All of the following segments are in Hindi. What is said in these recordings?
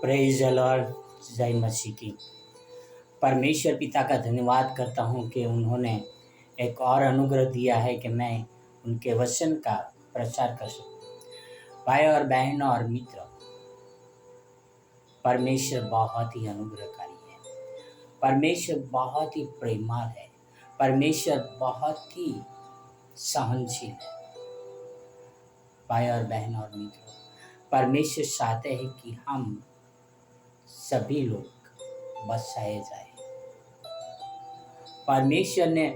Praise the Lord. जय मसीह की। परमेश्वर पिता का धन्यवाद करता हूँ कि उन्होंने एक और अनुग्रह दिया है कि मैं उनके वचन का प्रचार कर सकूँ। भाई और बहनों और मित्र, परमेश्वर बहुत ही अनुग्रहकारी है। परमेश्वर बहुत ही प्रेमळ है। परमेश्वर बहुत ही सहनशील है। भाई और बहनों और मित्रों, परमेश्वर चाहते हैं कि हम सभी लोग बचाए जाए। परमेश्वर ने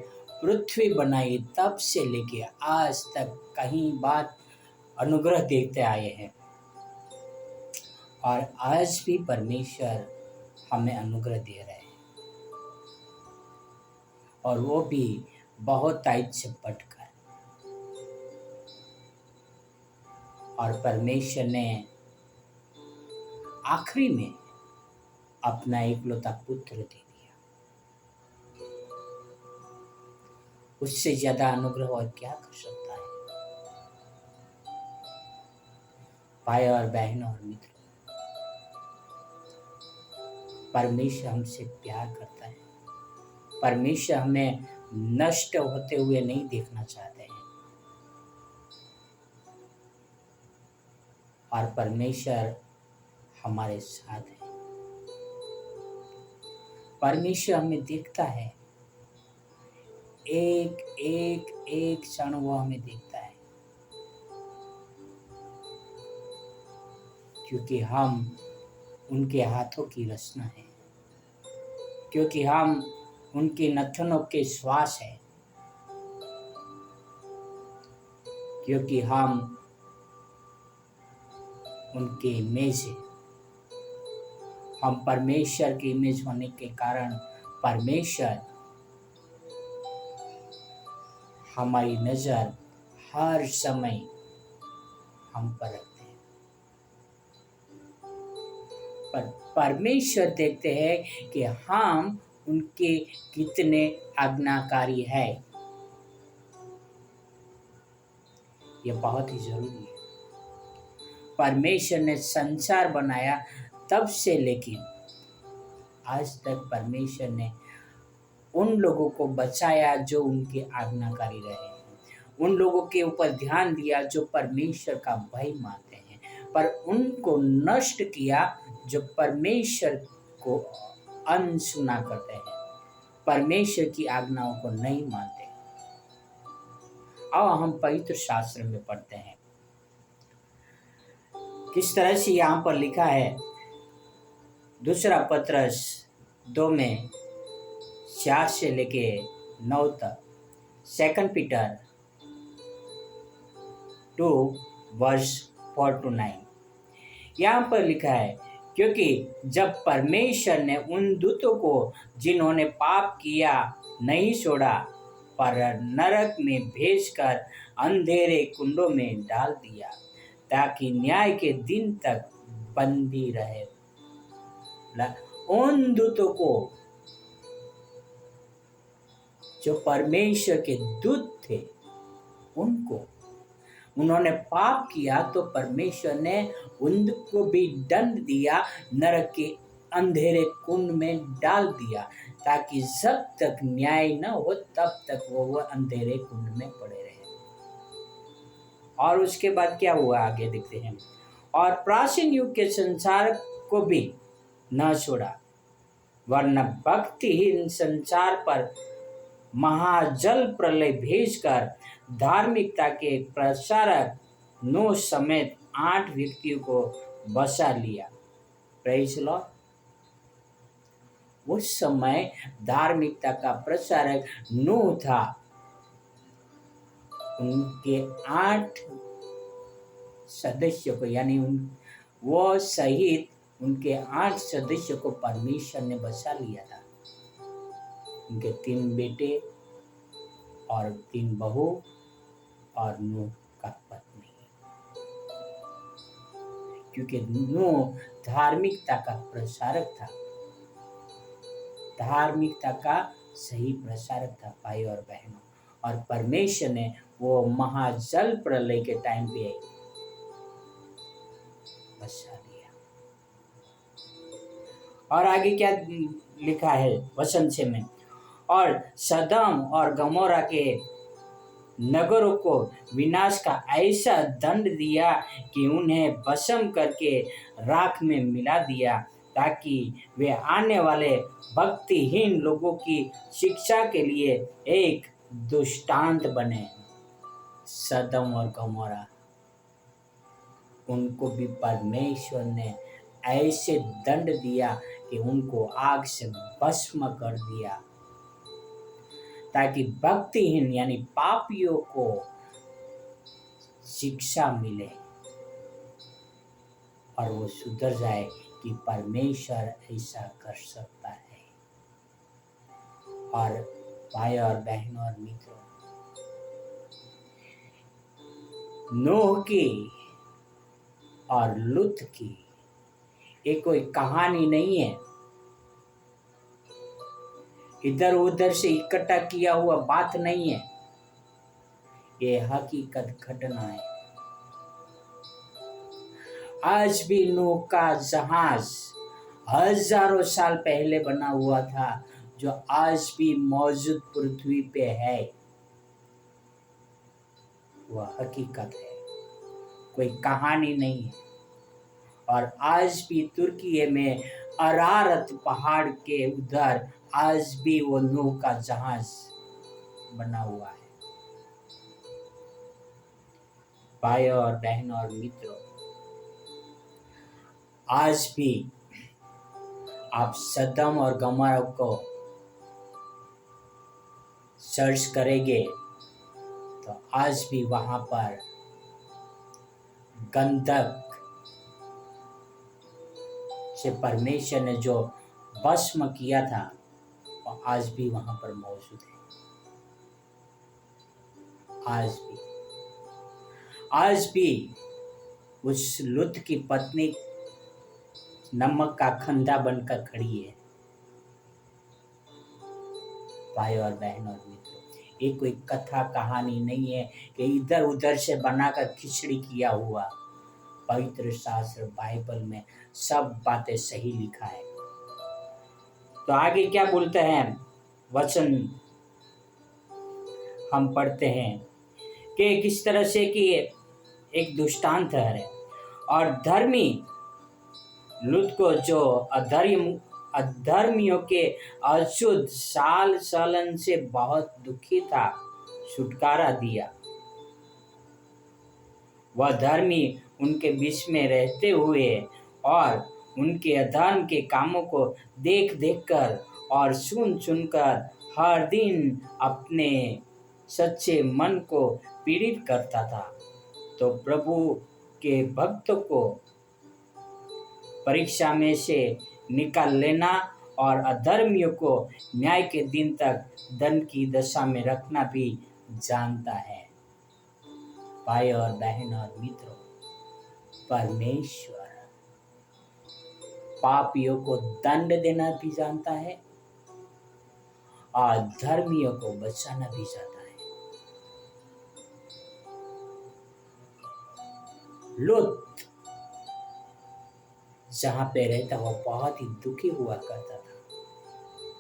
पृथ्वी बनाई तब से लेके आज तक कहीं बात अनुग्रह देते आए हैं और आज भी परमेश्वर हमें अनुग्रह दे रहे हैं, और वो भी बहुत टाइट से बढ़कर। और परमेश्वर ने आखिरी में अपना इकलौता पुत्र दे दिया। उससे ज्यादा अनुग्रह और क्या कर सकता है। भाई और बहनों और मित्रों, परमेश्वर हमसे प्यार करता है। परमेश्वर हमें नष्ट होते हुए नहीं देखना चाहते हैं, और परमेश्वर हमारे साथ है। परमेश्वर हमें देखता है, एक एक एक क्षण वो हमें देखता है, क्योंकि हम उनके हाथों की रचना है, क्योंकि हम उनके नथनों के श्वास है, क्योंकि हम उनके इमेज है। हम परमेश्वर की इमेज होने के कारण परमेश्वर हमारी नजर हर समय हम पर रखते हैं। पर परमेश्वर देखते हैं कि हम उनके कितने आज्ञाकारी है। ये बहुत ही जरूरी है। परमेश्वर ने संसार बनाया तब से लेकिन आज तक परमेश्वर ने उन लोगों को बचाया जो उनके आज्ञाकारी रहे हैं, उन लोगों के ऊपर ध्यान दिया जो परमेश्वर का भय मानते हैं, पर उनको नष्ट किया जो परमेश्वर को अनसुना करते हैं, परमेश्वर की आज्ञाओं को नहीं मानते। आओ हम पवित्र शास्त्र में पढ़ते हैं किस तरह से यहाँ पर लिखा है। दूसरा पत्रस 2 में 4 से लेके 9 तक, 2 पीटर 2 वर्स 4 to 9 यहाँ पर लिखा है, क्योंकि जब परमेश्वर ने उन दूतों को जिन्होंने पाप किया नहीं छोड़ा, पर नरक में भेजकर अंधेरे कुंडों में डाल दिया, ताकि न्याय के दिन तक बंदी रहे। उन दूतों को जो परमेश्वर के दूत थे, उन्होंने पाप किया तो परमेश्वर ने उनको भी दंड दिया, नरक के अंधेरे कुंड में डाल दिया, ताकि जब तक न्याय न हो तब तक वो अंधेरे कुंड में पड़े रहे। और उसके बाद क्या हुआ आगे देखते हैं। और प्राचीन युग के संसार को भी न छोड़ा, वरना भक्तिहीन संसार पर महाजल प्रलय भेजकर धार्मिकता के प्रचारक नूह समेत 8 व्यक्तियों को बचा लिया। Praise Lord. उस समय धार्मिकता का प्रचारक नूह था, उनके 8 सदस्यों को, यानी वो सहित उनके 8 सदस्यों को परमेश्वर ने बचा लिया था। उनके 3 बेटे और 3 बहू और नूह का पत्नी, क्योंकि नूह धार्मिकता का प्रचारक था, धार्मिकता का सही प्रचारक था। भाई और बहनों, और परमेश्वर ने वो महाजल प्रलय के टाइम पे बचा लिया। और आगे क्या लिखा है वचन 6 में, और सदम और गमोरा के नगरों को विनाश का ऐसा दंड दिया कि उन्हें भस्म करके राख में मिला दिया, ताकि वे आने वाले भक्तिहीन लोगों की शिक्षा के लिए एक दृष्टांत बने। सदम और गमोरा, उनको भी परमेश्वर ने ऐसे दंड दिया कि उनको आग से भस्म कर दिया, ताकि भक्तिहीन यानी पापियों को शिक्षा मिले और वो सुधर जाए कि परमेश्वर ऐसा कर सकता है। और भाई और बहनों और मित्रों, नूह की और लूत की ये कोई कहानी नहीं है, इधर उधर से इकट्ठा किया हुआ बात नहीं है, ये हकीकत घटना है। आज भी नूह का जहाज हजारों साल पहले बना हुआ था, जो आज भी मौजूद पृथ्वी पे है, वह हकीकत है, कोई कहानी नहीं है। और आज भी तुर्की में अरारत पहाड़ के उधर आज भी वो नूह का जहाज बना हुआ है। भाइयों और बहनों और मित्रों, आज भी आप सदम और गमोरा को सर्च करेंगे तो आज भी वहां पर गंधक से परमेश्वर ने जो भस्म किया था वो आज भी वहां पर मौजूद है। आज भी उस लूत की पत्नी नमक का खंधा बनकर खड़ी है। भाई और बहन और मित्रों, ये कोई कथा कहानी नहीं है कि इधर उधर से बनाकर खिचड़ी किया हुआ। पवित्र शास्त्र बाइबल में सब बातें सही लिखा है। तो आगे क्या बोलते हैं वचन हम पढ़ते हैं कि किस तरह से कि एक दुष्टांत है, और धर्मी लूत को जो अधर्मियों के अशुद्ध चाल चलन से बहुत दुखी था, छुटकारा दिया। वह धर्मी उनके बीच में रहते हुए और उनके अधर्म के कामों को देख देख कर और सुन सुनकर हर दिन अपने सच्चे मन को पीड़ित करता था। तो प्रभु के भक्तों को परीक्षा में से निकाल लेना और अधर्मियों को न्याय के दिन तक दंड की दशा में रखना भी जानता है। भाई और बहन और मित्रों, परमेश्वर पापियों को दंड देना भी जानता है और धर्मियों को बचाना भी जानता है। लूत जहां पे रहता वो बहुत ही दुखी हुआ करता था।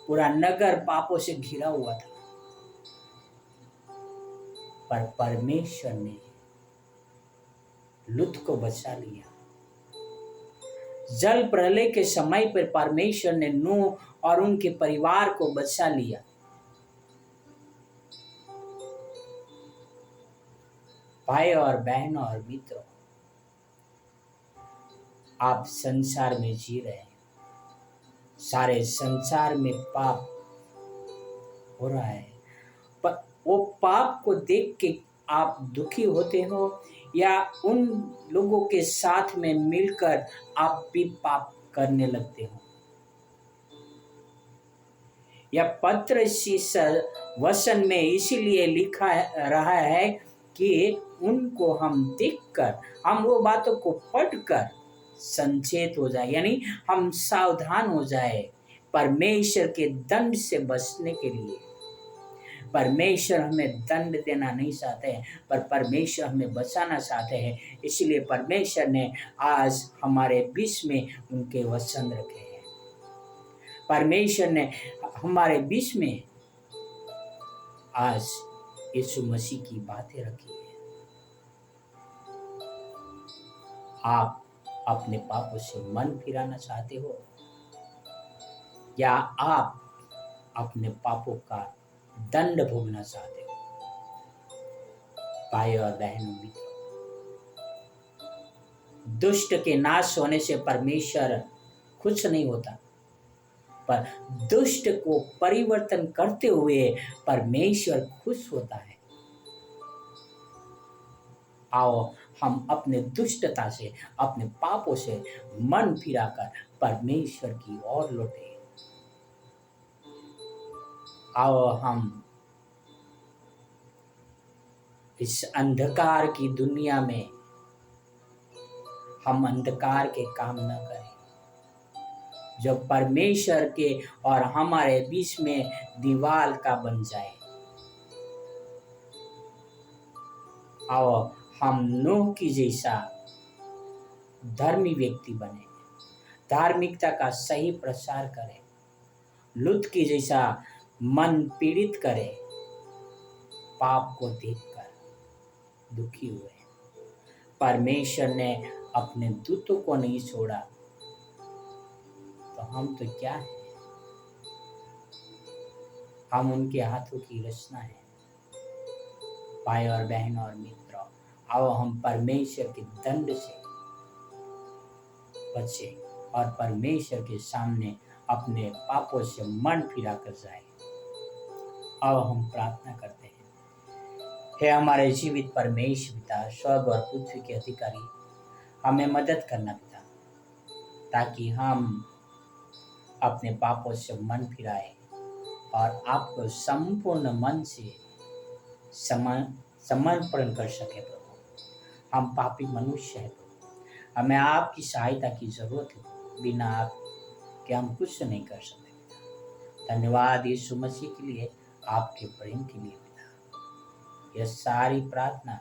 पूरा नगर पापों से घिरा हुआ था, पर परमेश्वर ने लूत को बचा लिया। जल प्रलय के समय पर परमेश्वर ने नूह और उनके परिवार को बचा लिया। भाई और बहनों और मित्रों, आप संसार में जी रहे हैं, सारे संसार में पाप हो रहा है, पर वो पाप को देख के आप दुखी होते हो या उन लोगों के साथ में मिलकर आप भी पाप करने लगते हो? या पत्र वचन में इसीलिए लिखा रहा है कि उनको हम देखकर, हम वो बातों को पढ़कर संचेत हो जाए, यानी हम सावधान हो जाए परमेश्वर के दंड से बचने के लिए। परमेश्वर हमें दंड देना नहीं चाहते हैं, पर परमेश्वर हमें बचाना चाहते हैं। इसलिए परमेश्वर ने आज हमारे बीच में उनके वचन रखे हैं। परमेश्वर ने हमारे बीच में आज यीशु मसीह की बातें रखी है। आप अपने पापों से मन फिराना चाहते हो या आप अपने पापों का दंड भोगना चाहते हो? भाई और बहनों, मित्रों, दुष्ट के नाश होने से परमेश्वर खुश नहीं होता, पर दुष्ट को परिवर्तन करते हुए परमेश्वर खुश होता है। आओ हम अपने दुष्टता से, अपने पापों से मन फिराकर परमेश्वर की ओर लौटे। आओ हम इस अंधकार की दुनिया में हम अंधकार के काम न करें, जो परमेश्वर के और हमारे बीच में दीवार का बन जाए। आओ हम नूह की जैसा धर्मी व्यक्ति बने, धार्मिकता का सही प्रचार करें, लूत की जैसा मन पीड़ित करे, पाप को देखकर दुखी हुए। परमेश्वर ने अपने दूतों को नहीं छोड़ा, तो हम तो क्या है? हम उनके हाथों की रचना है। भाई और बहनों और मित्रों, आओ हम परमेश्वर के दंड से बचे और परमेश्वर के सामने अपने पापों से मन फिरा कर जाए। आओ हम प्रार्थना करते हैं। हे हमारे जीवित परमेश्वर पिता, स्वर्ग और पृथ्वी के अधिकारी, हमें मदद करना पिता, ताकि हम अपने पापों से मन फिराए और आपको संपूर्ण मन से समर्पण कर सके। प्रभु, हम पापी मनुष्य हैं प्रभु, हमें आपकी सहायता की जरूरत है। बिना आपके हम कुछ नहीं कर सकते। धन्यवाद यीशु मसीह के लिए, आपके प्रेम के लिए पिता। यह सारी प्रार्थना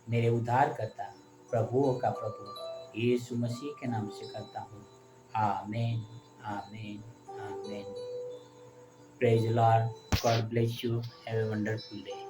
मेरे उद्धारकर्ता प्रभुओं का प्रभु यीशु मसीह के नाम से करता हूँ। आमीन, आमीन, आमीन। Praise the Lord. God bless you. Have a wonderful day.